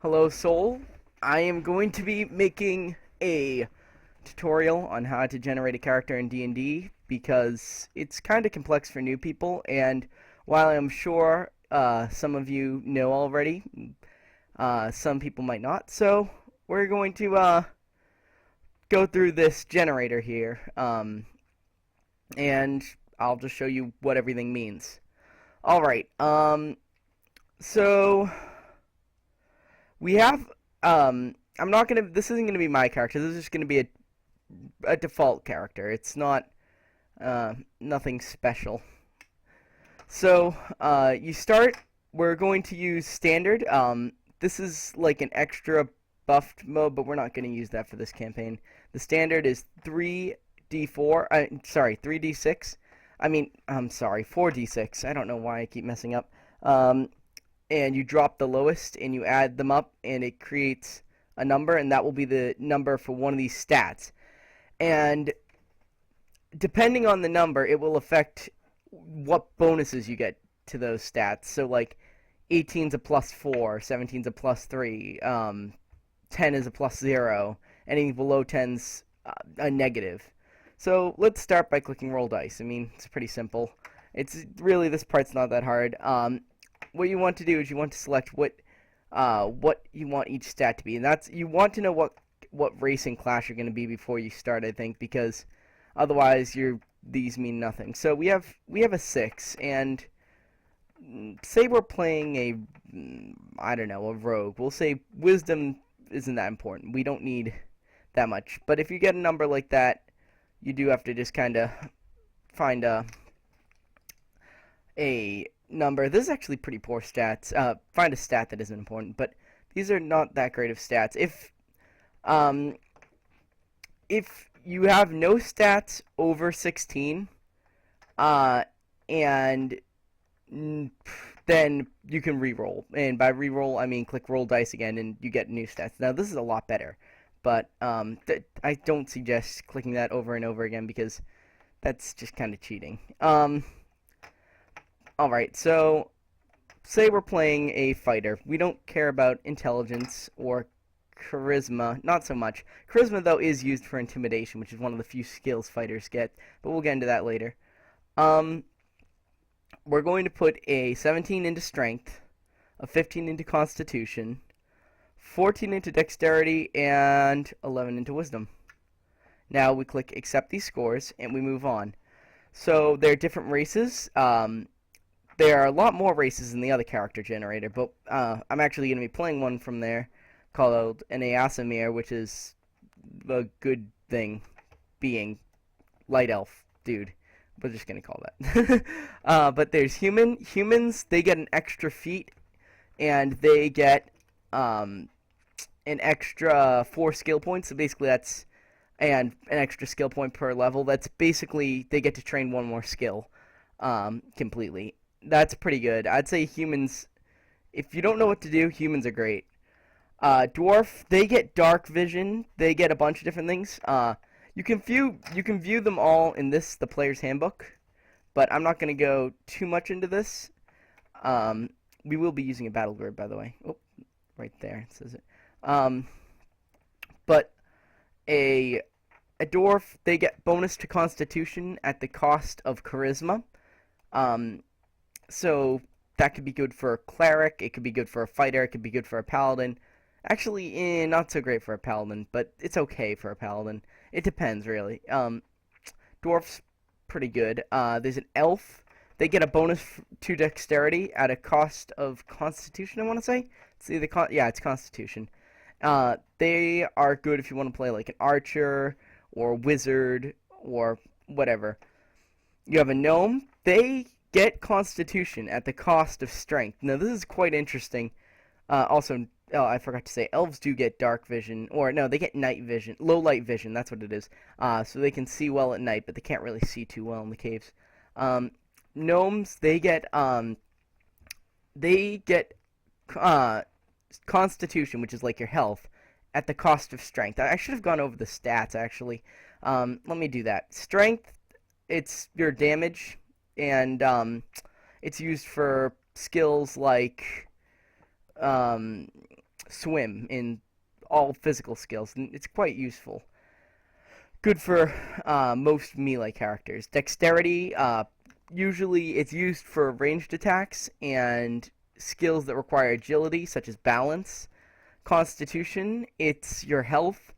Hello, Soul. I am going to be making a tutorial on how to generate a character in D&D because it's kind of complex for new people, and while I'm sure some of you know already, some people might not. So we're going to go through this generator here, and I'll just show you what everything means. All right. So we have I'm not gonna. This isn't gonna be my character. This is just gonna be a default character. It's not nothing special. So you start. We're going to use standard. This is like an extra buffed mode, but we're not going to use that for this campaign. The standard is 3d4. Sorry, 3d6. I'm sorry, 4d6. I don't know why I keep messing up. And you drop the lowest, and you add them up, and it creates a number, and that will be the number for one of these stats. And depending on the number, it will affect what bonuses you get to those stats. So, like, 18's a +4, 17's a +3, 10 is a +0, anything below 10's a negative. So let's start by clicking roll dice. I mean, it's pretty simple. It's really, this part's not that hard. What you want to do is you want to select what you want each stat to be, and that's, you want to know what race and class you're going to be before you start, I think, because otherwise these mean nothing. So we have a 6, and say we're playing I don't know, a rogue. We'll say wisdom isn't that important. We don't need that much. But if you get a number like that, you do have to just kind of find a number. This is actually pretty poor stats. Find a stat that isn't important, but these are not that great of stats. If you have no stats over 16, and then you can re-roll. And by re-roll, I mean click roll dice again, and you get new stats. Now, this is a lot better, but I don't suggest clicking that over and over again because that's just kind of cheating. Alright, so say we're playing a fighter. We don't care about intelligence or charisma, not so much. Charisma, though, is used for intimidation, which is one of the few skills fighters get, but we'll get into that later. We're going to put a 17 into strength, a 15 into constitution, 14 into dexterity, and 11 into wisdom. Now we click accept these scores, and we move on. So there are different races. There are a lot more races in the other character generator, but I'm actually going to be playing one from there called an Asimir, which is a good thing, being light elf dude. We're just going to call that. But there's humans. They get an extra feat, and they get an extra 4 skill points. So basically that's, and an extra skill point per level. That's basically, they get to train one more skill completely. That's pretty good. I'd say humans, if you don't know what to do, humans are great. Dwarf, they get dark vision. They get a bunch of different things. You can view them all in the player's handbook, but I'm not going to go too much into this. We will be using a battle grid, by the way. Oh, right there it says it. But a dwarf, they get bonus to constitution at the cost of charisma. So that could be good for a cleric, it could be good for a fighter, it could be good for a paladin. Actually, not so great for a paladin, but it's okay for a paladin. It depends, really. Dwarf's pretty good. There's an elf. They get a bonus to dexterity at a cost of constitution, I want to say. It's either it's constitution. They are good if you want to play like an archer or wizard or whatever. You have a gnome. They get constitution at the cost of strength. Now, this is quite interesting. Also, oh, I forgot to say, elves do get dark vision, or no, they get night vision, low light vision, that's what it is. So they can see well at night, but they can't really see too well in the caves. Gnomes, they get constitution, which is like your health, at the cost of strength. I should have gone over the stats, actually. Let me do that. Strength, it's your damage, and it's used for skills like swim in all physical skills, and it's quite useful. Good for most melee characters. Dexterity, usually it's used for ranged attacks and skills that require agility, such as balance. Constitution, it's your health.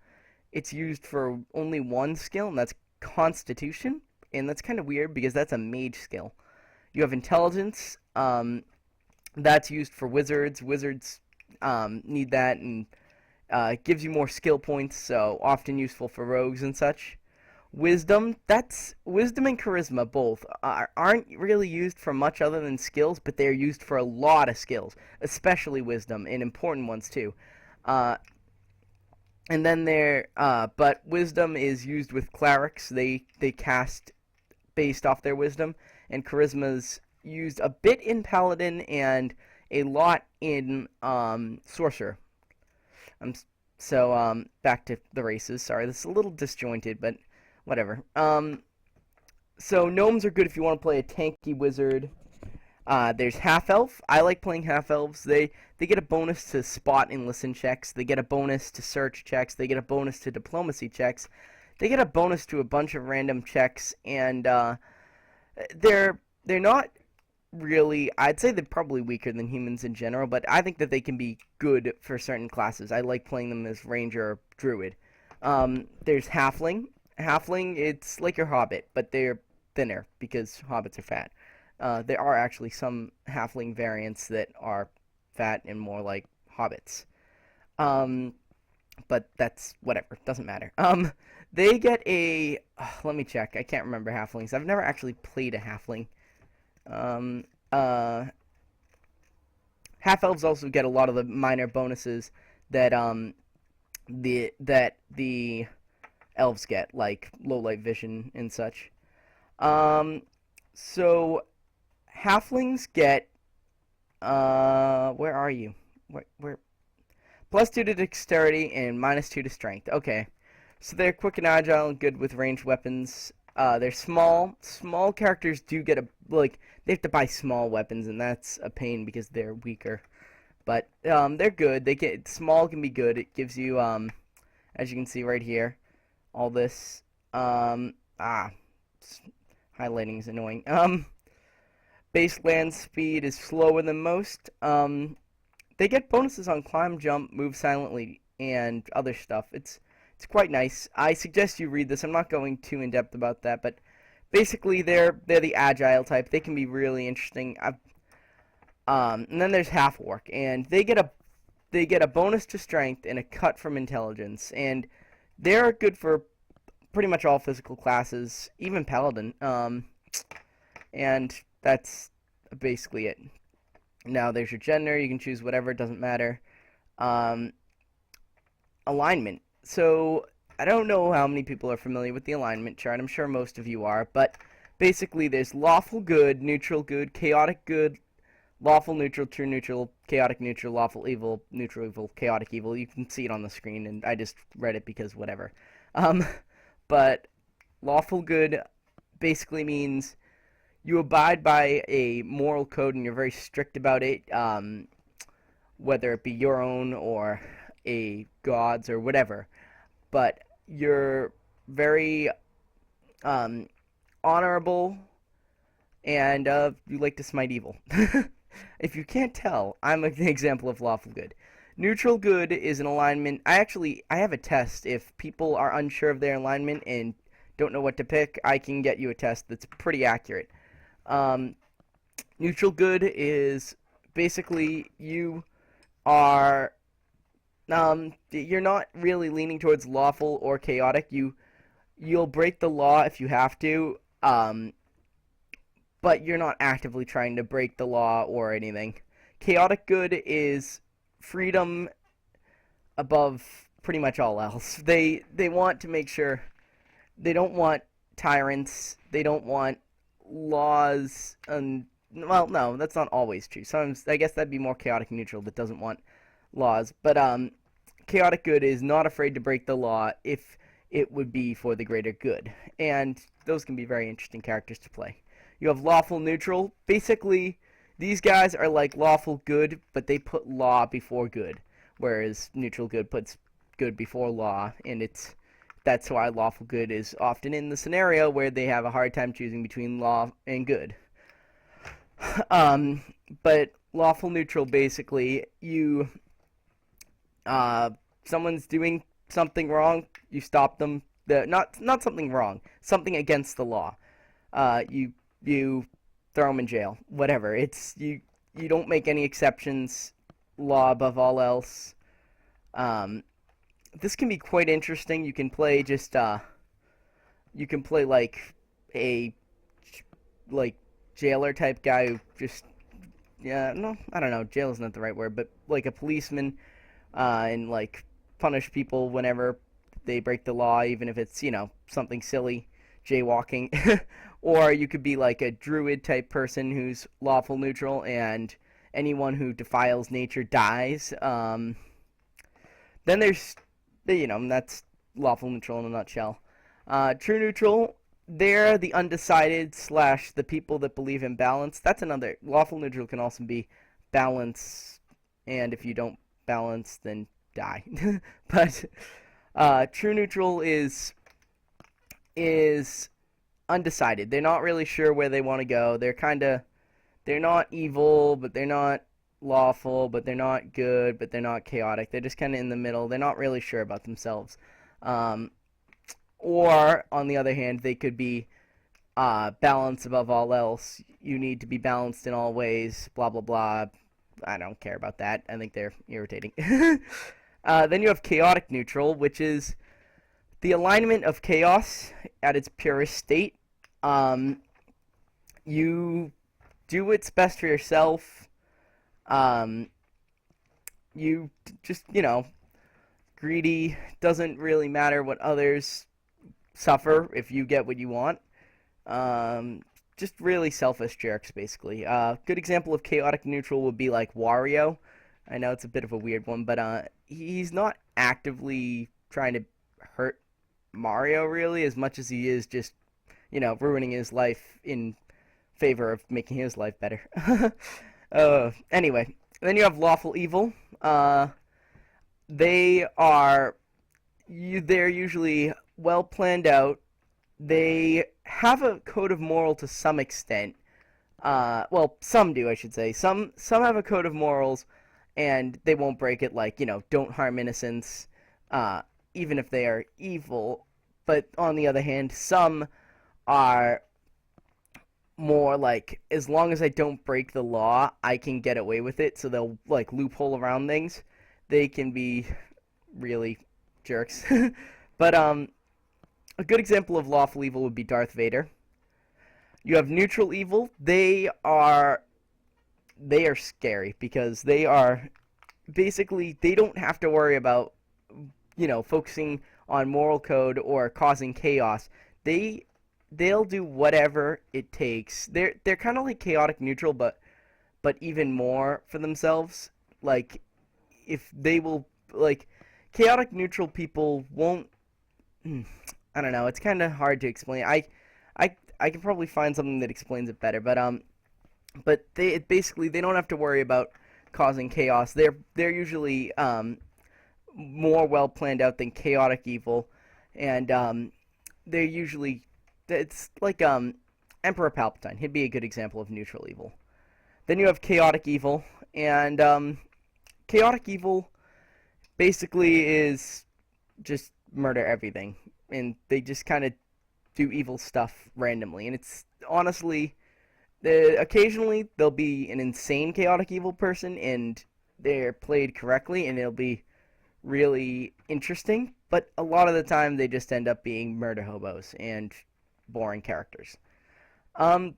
It's used for only one skill, and that's Constitution. And that's kind of weird because that's a mage skill. You have Intelligence. That's used for wizards. Wizards need that, and gives you more skill points, so often useful for rogues and such. Wisdom, that's wisdom and charisma both aren't really used for much other than skills, but they're used for a lot of skills, especially wisdom and important ones too. Uh, and then but wisdom is used with clerics. They cast based off their wisdom, and charisma's used a bit in paladin and a lot in sorcerer. Back to the races. Sorry, this is a little disjointed, but whatever. So gnomes are good if you want to play a tanky wizard. There's half-elf. I like playing half-elves. They get a bonus to spot and listen checks. They get a bonus to search checks. They get a bonus to diplomacy checks. They get a bonus to a bunch of random checks, and they're not really, I'd say they're probably weaker than humans in general, but I think that they can be good for certain classes. I like playing them as ranger or druid. There's halfling. Halfling, it's like your hobbit, but they're thinner because hobbits are fat. There are actually some halfling variants that are fat and more like hobbits. But that's whatever, doesn't matter. They get let me check. I can't remember halflings. I've never actually played a halfling. Half elves also get a lot of the minor bonuses that the elves get, like low light vision and such. So halflings get where are you? Where? +2 to dexterity and -2 to strength. Okay, so they're quick and agile and good with ranged weapons. They're small. Small characters do get they have to buy small weapons, and that's a pain because they're weaker. But they're good. Small can be good. It gives you as you can see right here, all this highlighting is annoying. Base land speed is slower than most. They get bonuses on climb, jump, move silently, and other stuff. It's quite nice. I suggest you read this. I'm not going too in depth about that, but basically they're the agile type. They can be really interesting. And then there's half orc, and they get a bonus to strength and a cut from intelligence, and they're good for pretty much all physical classes, even paladin. And that's basically it. Now there's your gender. You can choose whatever. It doesn't matter. Alignment. So I don't know how many people are familiar with the alignment chart. I'm sure most of you are, but basically there's lawful good, neutral good, chaotic good, lawful neutral, true neutral, chaotic neutral, lawful evil, neutral evil, chaotic evil. You can see it on the screen, and I just read it because whatever. But lawful good basically means you abide by a moral code and you're very strict about it, whether it be your own or a god's or whatever. But you're very honorable, and you like to smite evil. If you can't tell, I'm an example of lawful good. Neutral good is an alignment. I have a test. If people are unsure of their alignment and don't know what to pick, I can get you a test that's pretty accurate. Neutral good is basically you are you're not really leaning towards lawful or chaotic. You'll break the law if you have to, but you're not actively trying to break the law or anything. Chaotic good is freedom above pretty much all else. They want to make sure they don't want tyrants. They don't want laws. And well, no, that's not always true. Sometimes I guess that'd be more chaotic neutral that doesn't want laws. But chaotic good is not afraid to break the law if it would be for the greater good. And those can be very interesting characters to play. You have lawful neutral. Basically, these guys are like lawful good, but they put law before good. whereas neutral good puts good before law, and that's why lawful good is often in the scenario where they have a hard time choosing between law and good. um, but lawful neutral, basically, someone's doing something wrong, you stop them. Not something wrong, something against the law. You throw them in jail, whatever. You don't make any exceptions. Law above all else. This can be quite interesting. You can play like a jailer type guy who just, yeah, no, I don't know, jail is not the right word, but like a policeman, and like punish people whenever they break the law, even if it's, something silly, jaywalking. Or you could be like a druid type person who's lawful neutral, and anyone who defiles nature dies. Then there's, that's lawful neutral in a nutshell. True neutral, they're the undecided / the people that believe in balance. That's another. Lawful neutral can also be balance, and if you don't balance, then die. But true neutral is undecided. They're not really sure where they want to go. They're not evil, but they're not lawful, but they're not good, but they're not chaotic. They're just kind of in the middle. They're not really sure about themselves. Or, on the other hand, they could be balance above all else. You need to be balanced in all ways, blah, blah, blah. I don't care about that. I think they're irritating. Then you have chaotic neutral, which is the alignment of chaos at its purest state. You do what's best for yourself. You just, greedy, doesn't really matter what others suffer if you get what you want. Just really selfish jerks, basically. Good example of chaotic neutral would be like Wario. I know it's a bit of a weird one, but he's not actively trying to hurt Mario, really, as much as he is just, ruining his life in favor of making his life better. Anyway, then you have lawful evil. They're usually well planned out. They have a code of moral to some extent. Well, some do, I should say. Some have a code of morals, and they won't break it. Like, don't harm innocents, even if they are evil. But on the other hand, some are more like, as long as I don't break the law, I can get away with it. So they'll like loophole around things. They can be really jerks. But a good example of lawful evil would be Darth Vader. You have neutral evil. They are scary because they are basically, they don't have to worry about focusing on moral code or causing chaos. They'll do whatever it takes. They're kind of like chaotic neutral, but even more for themselves. Like, if they will, like, chaotic neutral people won't. I don't know. It's kind of hard to explain. I can probably find something that explains it better. But they don't have to worry about causing chaos. They're usually more well planned out than chaotic evil, and they're usually. It's like Emperor Palpatine. He'd be a good example of neutral evil. Then you have chaotic evil, and chaotic evil basically is just murder everything, and they just kind of do evil stuff randomly. And it's honestly, occasionally there'll be an insane chaotic evil person, and they're played correctly, and it'll be really interesting. But a lot of the time, they just end up being murder hobos and boring characters.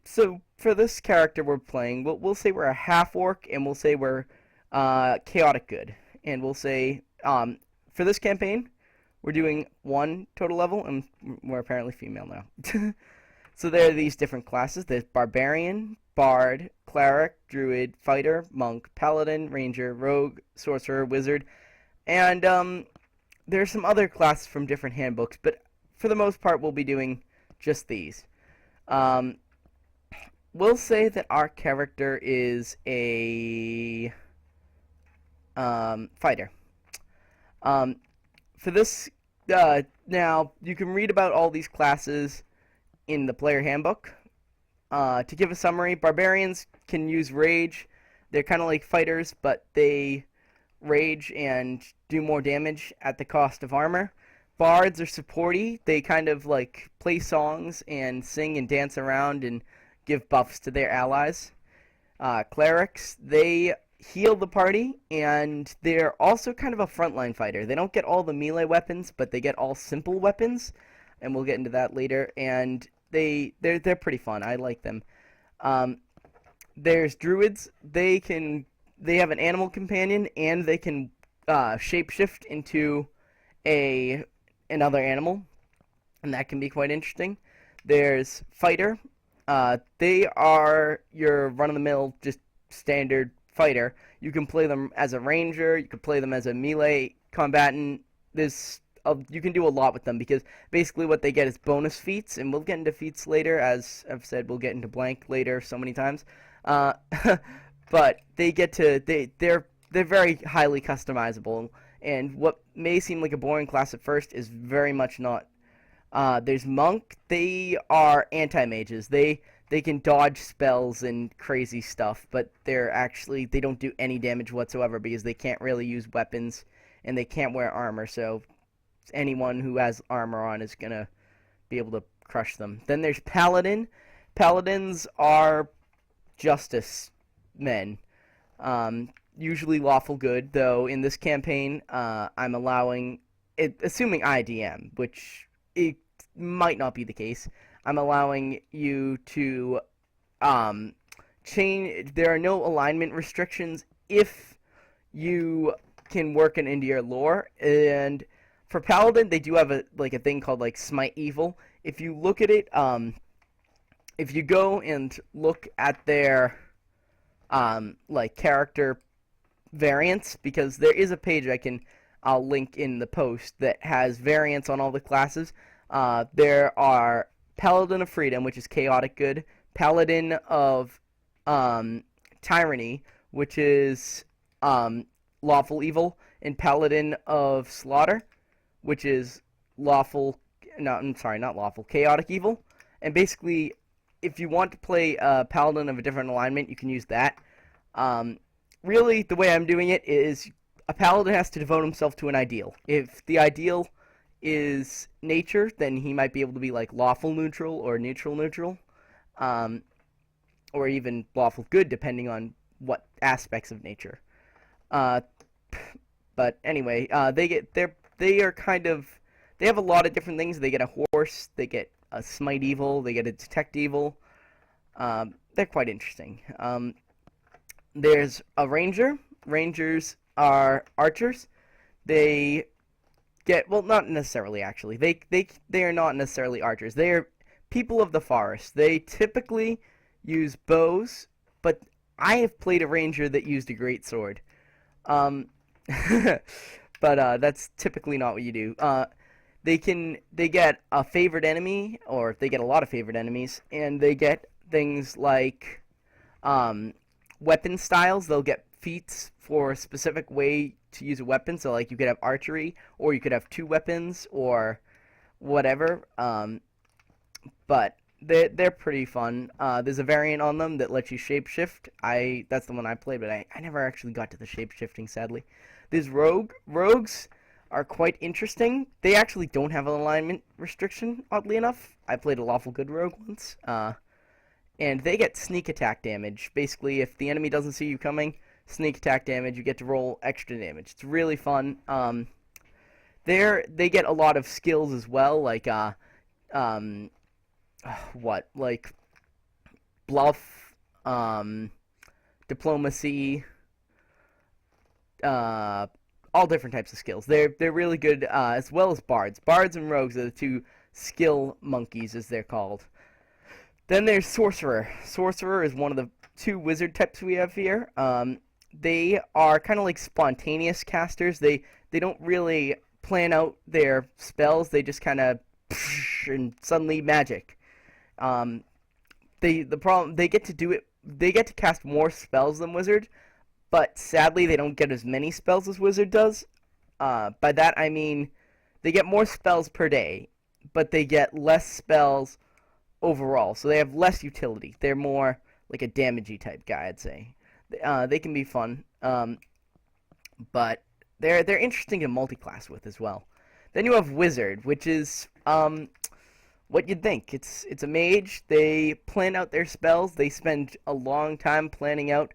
So for this character we're playing, we'll say we're a half orc, and we'll say we're chaotic good, and we'll say for this campaign we're doing 1 total level, and we're apparently female now. So there are these different classes. There's barbarian, bard, cleric, druid, fighter, monk, paladin, ranger, rogue, sorcerer, wizard, and there are some other classes from different handbooks, but for the most part we'll be doing just these. We'll say that our character is a fighter. Um, for this, now you can read about all these classes in the player handbook. To give a summary, barbarians can use rage. They're kind of like fighters, but they rage and do more damage at the cost of armor. Bards are supporty. They kind of like play songs and sing and dance around and give buffs to their allies. Clerics, they heal the party, and they're also kind of a frontline fighter. They don't get all the melee weapons, but they get all simple weapons, and we'll get into that later. And they're pretty fun. I like them. Um, there's druids. They have an animal companion, and they can shapeshift into a another animal, and that can be quite interesting. There's fighter. They are your run-of-the-mill, just standard fighter. You can play them as a ranger. You can play them as a melee combatant. You can do a lot with them because basically what they get is bonus feats, and we'll get into feats later. As I've said, we'll get into blank later so many times. Uh, but they're very highly customizable, and what may seem like a boring class at first is very much not. There's monk. They are anti-mages. They can dodge spells and crazy stuff, but they don't do any damage whatsoever because they can't really use weapons and they can't wear armor. So anyone who has armor on is gonna be able to crush them. Then there's paladin. Paladins are justice men. Usually lawful good, though in this campaign, I'm allowing it, assuming IDM, which it might not be the case. I'm allowing you to change. There are no alignment restrictions if you can work it into your lore. And for Paladin, they do have a thing called like Smite Evil. If you look at it, if you go and look at their character variants, because there is a page I'll link in the post that has variants on all the classes. There are Paladin of Freedom, which is chaotic good, Paladin of Tyranny, which is lawful evil, and Paladin of Slaughter, which is lawful. No, I'm sorry, not lawful, chaotic evil. And basically, if you want to play Paladin of a different alignment, you can use that. Really, the way I'm doing it is a Paladin has to devote himself to an ideal. If the ideal is nature, then he might be able to be like lawful neutral or neutral neutral, or even lawful good, depending on what aspects of nature. But anyway, they have a lot of different things. They get a horse, they get a smite evil, they get a detect evil. They're quite interesting. There's a ranger. Rangers are archers. They get, well, not necessarily actually. They are not necessarily archers. They are people of the forest. They typically use bows, but I have played a ranger that used a greatsword. But that's typically not what you do. They get a favored enemy, or they get a lot of favored enemies, and they get things like weapon styles. They'll get feats for a specific way to use a weapon. So like you could have archery, or you could have two weapons, or whatever. But they're pretty fun. There's a variant on them that lets you shapeshift. That's the one I played, but I never actually got to the shapeshifting, sadly. There's rogues are quite interesting. They actually don't have an alignment restriction, oddly enough. I played a lawful good rogue once. And they get sneak attack damage. Basically, if the enemy doesn't see you coming, sneak attack damage, you get to roll extra damage. It's really fun. They get a lot of skills as well, like like bluff, diplomacy, all different types of skills. They're really good, as well as bards. Bards and rogues are the two skill monkeys, as they're called. Then there's sorcerer. Sorcerer is one of the two wizard types we have here. They are kind of like spontaneous casters. They don't really plan out their spells. They just kind of and suddenly magic. They get to do it. They get to cast more spells than wizard, but sadly they don't get as many spells as wizard does. By that I mean they get more spells per day, but they get less spells overall. So they have less utility. They're more like a damagey type guy, I'd say. They can be fun, but they're interesting to multi-class with as well. Then you have Wizard, which is what you'd think. It's a mage. They plan out their spells. They spend a long time planning out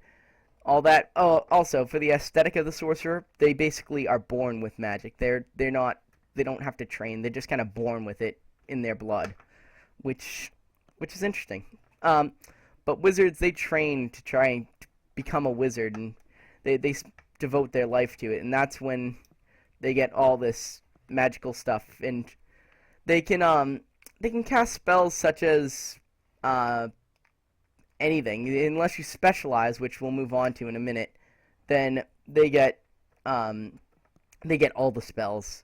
all that. Oh, also for the aesthetic of the sorcerer, they basically are born with magic. They're not. They don't have to train. They're just kind of born with it in their blood, which is interesting. But wizards, they train to try and become a wizard, and they devote their life to it, and that's when they get all this magical stuff, and they can cast spells such as anything, unless you specialize, which we'll move on to in a minute. Then they get all the spells.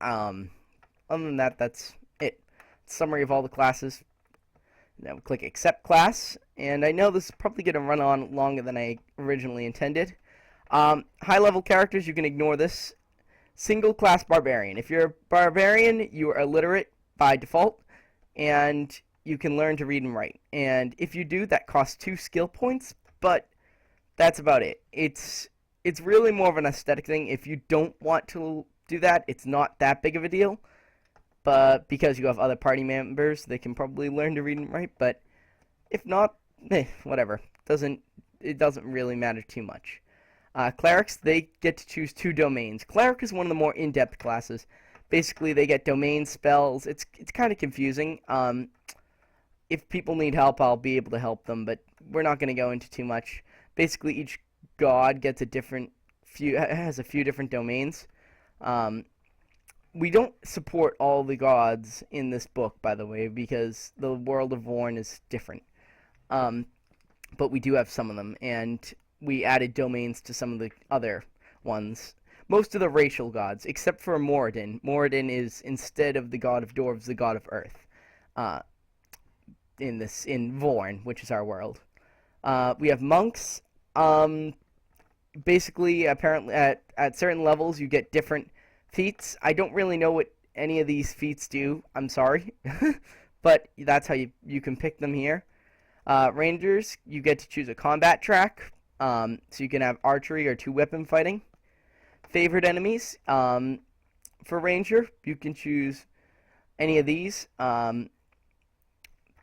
Other than that, that's it. Summary of all the classes. Now we click Accept Class, and I know this is probably going to run on longer than I originally intended. High-level characters, you can ignore this. Single-class Barbarian. If you're a Barbarian, you are illiterate by default, and you can learn to read and write. And if you do, that costs 2 skill points, but that's about it. It's really more of an aesthetic thing. If you don't want to do that, it's not that big of a deal. But because you have other party members, they can probably learn to read and write. But if not, whatever. It doesn't really matter too much. Clerics, they get to choose 2 domains. Cleric is one of the more in-depth classes. Basically, they get domain spells. It's kind of confusing. If people need help, I'll be able to help them, but we're not going to go into too much. Basically, each god gets has a few different domains. We don't support all the gods in this book, by the way, because the world of Vorn is different. But we do have some of them, and we added domains to some of the other ones. Most of the racial gods, except for Moradin. Moradin is, instead of the god of dwarves, the god of earth. In Vorn, which is our world. We have monks. Basically, apparently, at certain levels, you get different feats. I don't really know what any of these feats do. I'm sorry. But that's how you can pick them here. Rangers, you get to choose a combat track. So you can have archery or 2-weapon fighting. Favorite enemies. For Ranger, you can choose any of these.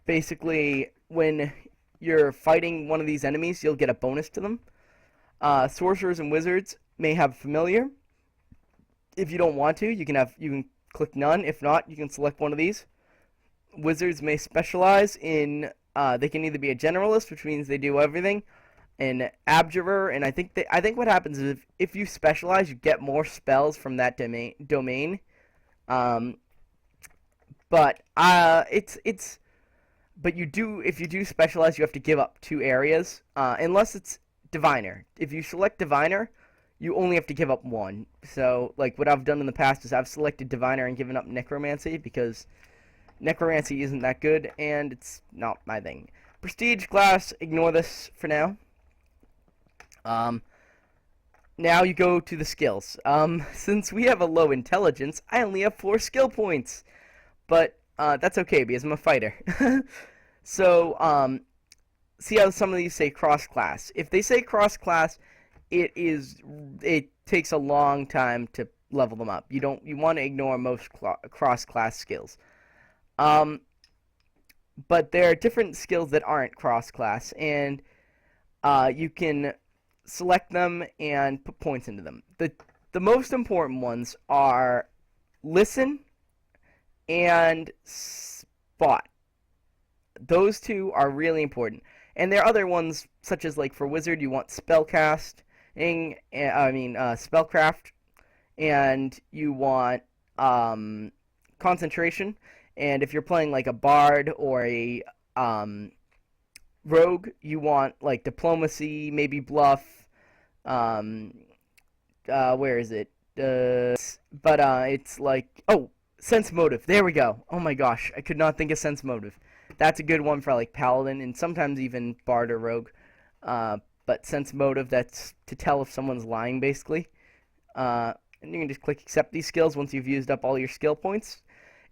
Basically, when you're fighting one of these enemies, you'll get a bonus to them. Sorcerers and wizards may have familiar. If you don't want to, you can click none. If not, you can select one of these. Wizards may specialize in. They can either be a generalist, which means they do everything, an abjurer, and I think what happens is if you specialize, you get more spells from that domain. But if you do specialize, you have to give up 2 areas, unless it's diviner. If you select diviner, you only have to give up 1. So, like, what I've done in the past is I've selected diviner and given up necromancy, because necromancy isn't that good, and it's not my thing. Prestige class, ignore this for now. Now you go to the skills. Since we have a low intelligence, I only have 4 skill points. But, that's okay, because I'm a fighter. So, see how some of these say cross-class. If they say cross-class, it takes a long time to level them up. You want to ignore most cross-class skills. But there are different skills that aren't cross-class, and you can select them and put points into them. The most important ones are listen and spot. Those 2 are really important. And there are other ones, such as, like, for wizard, you want spellcraft, and you want concentration. And if you're playing, like, a bard or a rogue, you want, like, diplomacy, maybe bluff. Where is it? It's like, sense motive. There we go. Oh my gosh, I could not think of sense motive. That's a good one for, like, paladin and sometimes even bard or rogue. But sense motive, that's to tell if someone's lying, basically. and you can just click accept these skills once you've used up all your skill points.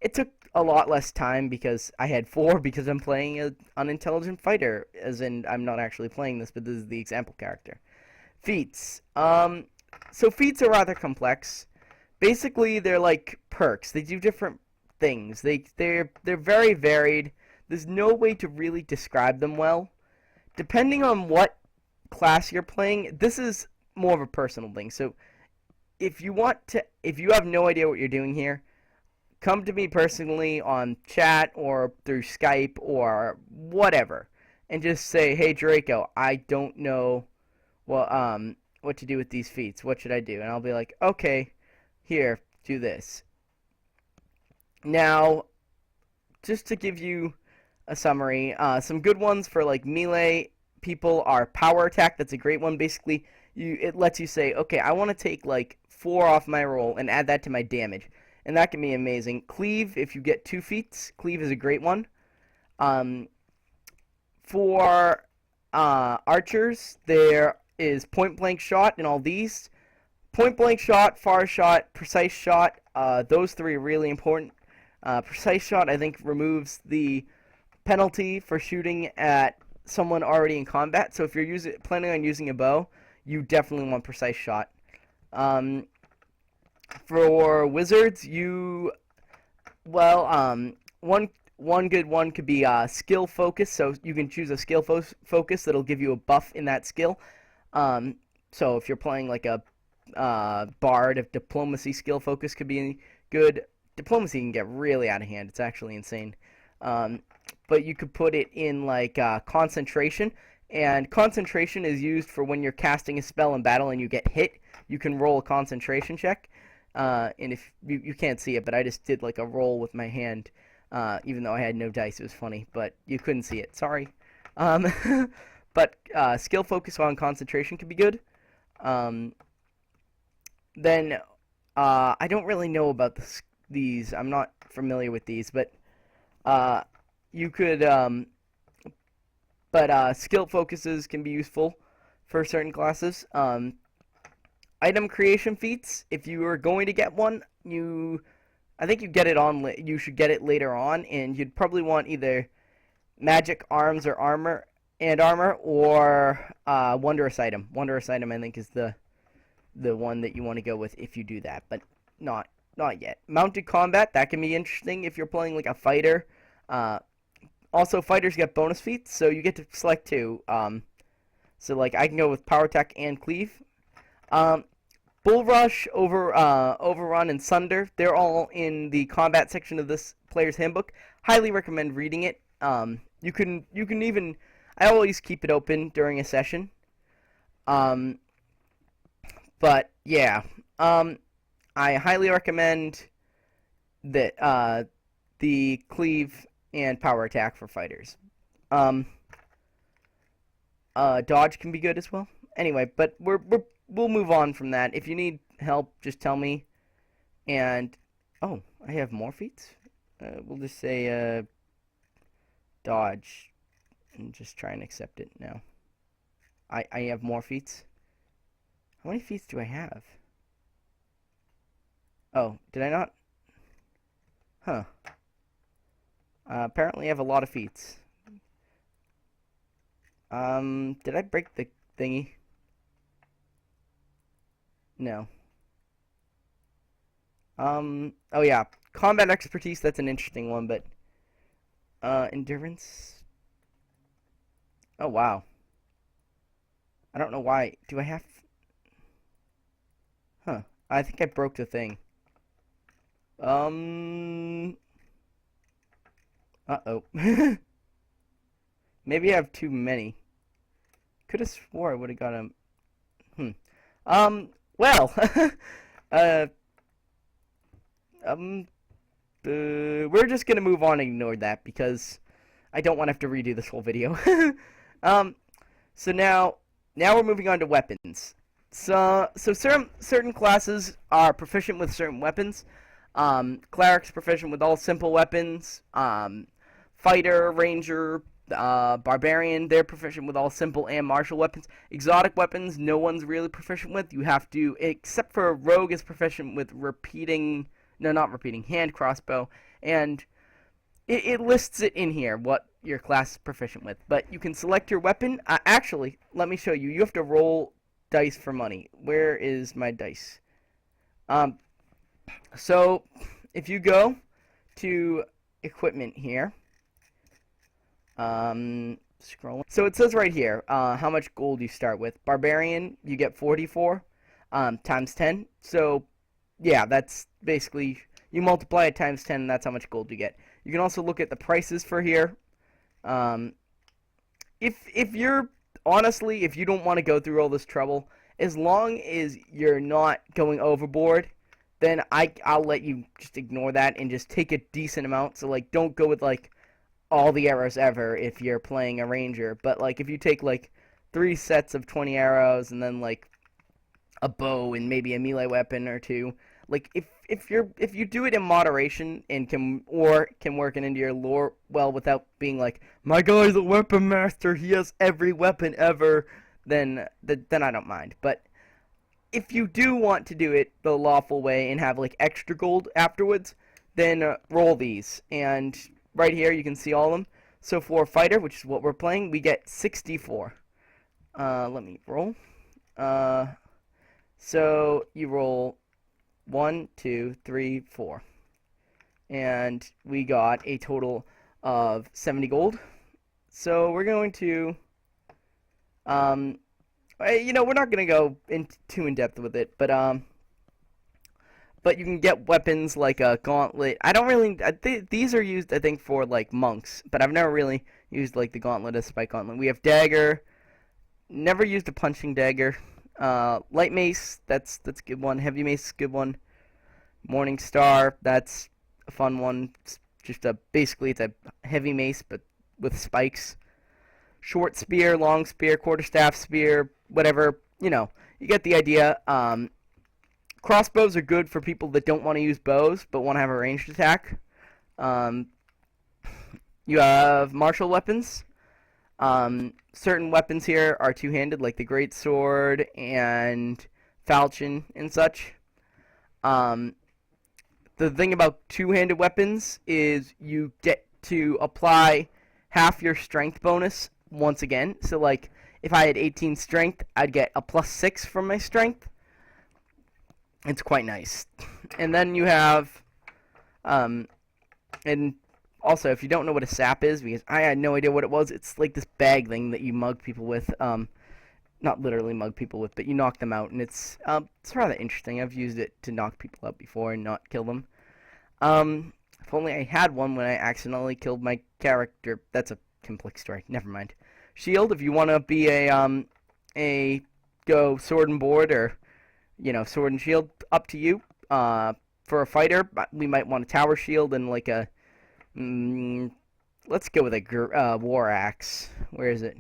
It took a lot less time because I had 4 because I'm playing an unintelligent fighter, as in I'm not actually playing this, but this is the example character. Feats. So feats are rather complex. Basically, they're like perks. They do different things. They're very varied. There's no way to really describe them well. Depending on what class you're playing, this is more of a personal thing. So if you have no idea what you're doing here, come to me personally on chat or through Skype or whatever, and just say, "Hey Draco, I don't know what to do with these feats. What should I do?" And I'll be like, "Okay, here, do this." Now, just to give you a summary, some good ones for like melee people are power attack. That's a great one. Basically, it lets you say, "Okay, I want to take like 4 off my roll and add that to my damage." And that can be amazing. Cleave, if you get 2 feats, cleave is a great one. For archers, there is point blank shot in all these. Point blank shot, far shot, precise shot, those 3 are really important. Precise shot, I think, removes the penalty for shooting at someone already in combat. So if you're planning on using a bow, you definitely want precise shot. For wizards, one good one could be skill focus. So you can choose a skill focus that'll give you a buff in that skill. So if you're playing like a bard, if diplomacy skill focus could be good. Diplomacy can get really out of hand. It's actually insane. But you could put it in like concentration. And concentration is used for when you're casting a spell in battle and you get hit. You can roll a concentration check. And if you can't see it, but I just did like a roll with my hand, even though I had no dice. It was funny, but you couldn't see it. Sorry. But skill focus on concentration could be good. Then I don't really know about these. I'm not familiar with these, but you could. But skill focuses can be useful for certain classes. Item creation feats. If you are going to get one, I think you should get it later on, and you'd probably want either magic arms or armor, or wondrous item. Wondrous item, I think, is the one that you want to go with if you do that, but not yet. Mounted combat, that can be interesting if you're playing like a fighter. Also, fighters get bonus feats, so you get to select 2. So like I can go with power attack and cleave. Bull Rush, Overrun, and Sunder, they're all in the combat section of this player's handbook. Highly recommend reading it. You can even, I always keep it open during a session. But yeah, I highly recommend that the cleave and power attack for fighters. Dodge can be good as well. Anyway, but we'll move on from that. If you need help, just tell me. And oh, I have more feats. We'll just say dodge, and just try and accept it now. I have more feats. How many feats do I have? Oh, did I not? Huh. Apparently I have a lot of feats. Did I break the thingy? No. Oh yeah. Combat expertise, that's an interesting one, but endurance. Oh wow. I don't know why. Do I have... Huh. I think I broke the thing. Uh-oh. Maybe I have too many. Could have swore I would have got him. Well, we're just gonna move on and ignore that because I don't want to have to redo this whole video. So now we're moving on to weapons. So certain classes are proficient with certain weapons. Cleric's proficient with all simple weapons. Fighter, ranger, Barbarian, they're proficient with all simple and martial weapons. Exotic weapons, no one's really proficient with. You have to, except for Rogue is proficient with not repeating, hand crossbow. And it lists it in here, what your class is proficient with. But you can select your weapon. Actually, let me show you. You have to roll dice for money. Where is my dice? So, if you go to equipment here, scrolling. So it says right here, how much gold you start with. Barbarian, you get 44, times 10. So, yeah, that's basically, you multiply it times 10, and that's how much gold you get. You can also look at the prices for here. If you're, honestly, if you don't want to go through all this trouble, as long as you're not going overboard, then I'll let you just ignore that and just take a decent amount. So, like, don't go with, like, all the arrows ever if you're playing a ranger, but like if you take like 3 sets of 20 arrows and then like a bow and maybe a melee weapon or two, like if you do it in moderation and can work it into your lore well without being like, my guy's a weapon master, he has every weapon ever, then I don't mind. But if you do want to do it the lawful way and have like extra gold afterwards, then roll these. And right here, you can see all of them. So for fighter, which is what we're playing, we get 64. Let me roll. So you roll 1, 2, 3, 4. And we got a total of 70 gold. So we're going to, we're not going to go too in depth with it, but you can get weapons like a gauntlet. These are used, I think, for like monks, but I've never really used like the gauntlet, a spike gauntlet. We have dagger. Never used a punching dagger. Light mace, that's a good one. Heavy mace is a good one. Morning star, that's a fun one. It's just basically it's a heavy mace but with spikes. Short spear, long spear, quarterstaff spear, whatever. You get the idea. Crossbows are good for people that don't want to use bows but want to have a ranged attack. You have martial weapons. Certain weapons here are two-handed, like the great sword and falchion and such. The thing about two-handed weapons is you get to apply half your strength bonus once again. So, like, if I had 18 strength, I'd get a +6 from my strength. It's quite nice. And then you have, and also, if you don't know what a sap is, because I had no idea what it was, it's like this bag thing that you mug people with. Not literally mug people with, but you knock them out, and it's rather interesting. I've used it to knock people out before and not kill them. If only I had one when I accidentally killed my character. That's a complex story. Never mind. Shield, if you want to be a go sword and board or sword and shield, up to you. For a fighter, we might want a tower shield and like a let's go with a war axe. Where is it?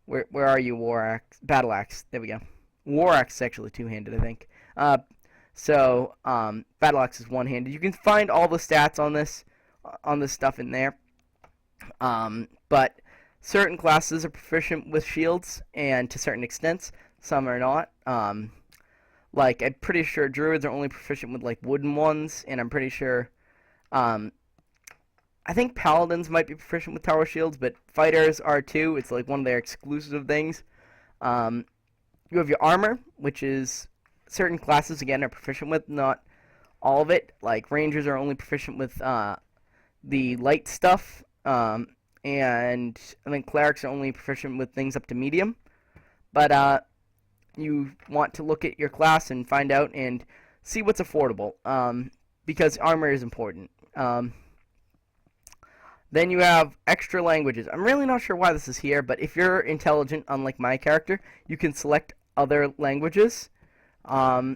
Where are you, war axe? Battle axe. There we go. War axe is actually two-handed, I think. Battle axe is one-handed. You can find all the stats on this stuff in there. But certain classes are proficient with shields, and to certain extents, some are not. Like, I'm pretty sure druids are only proficient with, like, wooden ones, and I'm pretty sure, I think paladins might be proficient with tower shields, but fighters are too. It's, like, one of their exclusive things. You have your armor, which is certain classes, again, are proficient with, not all of it. Like, rangers are only proficient with, the light stuff, and I think clerics are only proficient with things up to medium. But, you want to look at your class and find out and see what's affordable, because armor is important. Then you have extra languages. I'm really not sure why this is here, but if you're intelligent, unlike my character, you can select other languages. Now,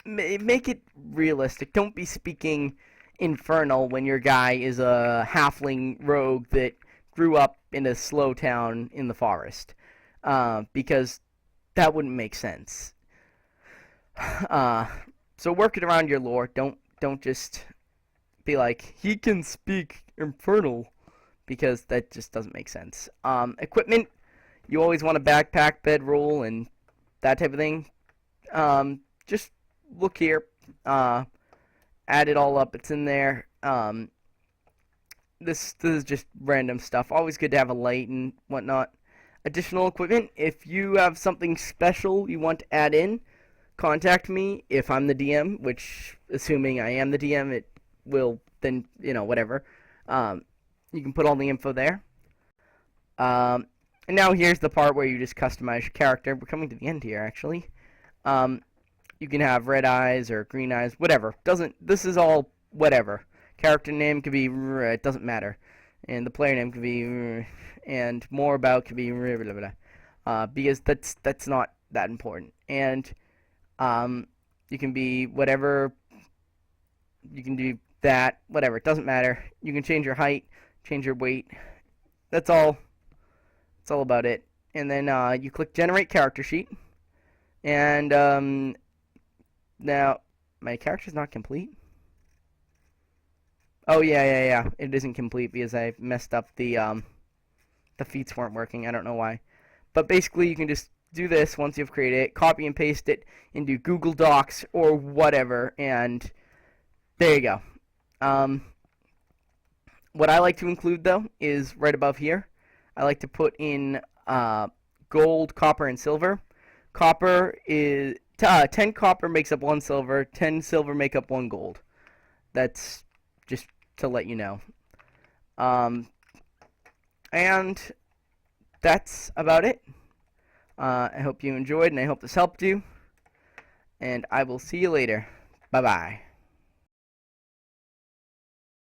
make it realistic. Don't be speaking Infernal when your guy is a halfling rogue that grew up in a slow town in the forest. Because that wouldn't make sense. So work it around your lore. Don't just be like, he can speak infernal, because that just doesn't make sense. Equipment, you always want a backpack, bedroll, and that type of thing. Just look here. Add it all up. It's in there. This is just random stuff. Always good to have a light and whatnot. Additional equipment, if you have something special you want to add in, contact me if I'm the DM, which, assuming I am the DM, it will then, whatever. You can put all the info there. And now here's the part where you just customize your character. We're coming to the end here, actually. You can have red eyes or green eyes, whatever. This is all whatever. Character name could be, it doesn't matter. And the player name could be, and more about could be, blah, blah, blah. Because that's not that important. And you can be whatever, you can do that, whatever, it doesn't matter. You can change your height, change your weight. That's all about it. And then you click generate character sheet. And now my character's not complete. Oh yeah. It isn't complete because I messed up the feats weren't working. I don't know why. But basically you can just do this once you've created it, copy and paste it into Google Docs or whatever, and there you go. What I like to include though is right above here. I like to put in gold, copper, and silver. Copper is 10 copper makes up 1 silver, 10 silver make up 1 gold. That's just to let you know. And that's about it. I hope you enjoyed, and I hope this helped you. And I will see you later. Bye-bye.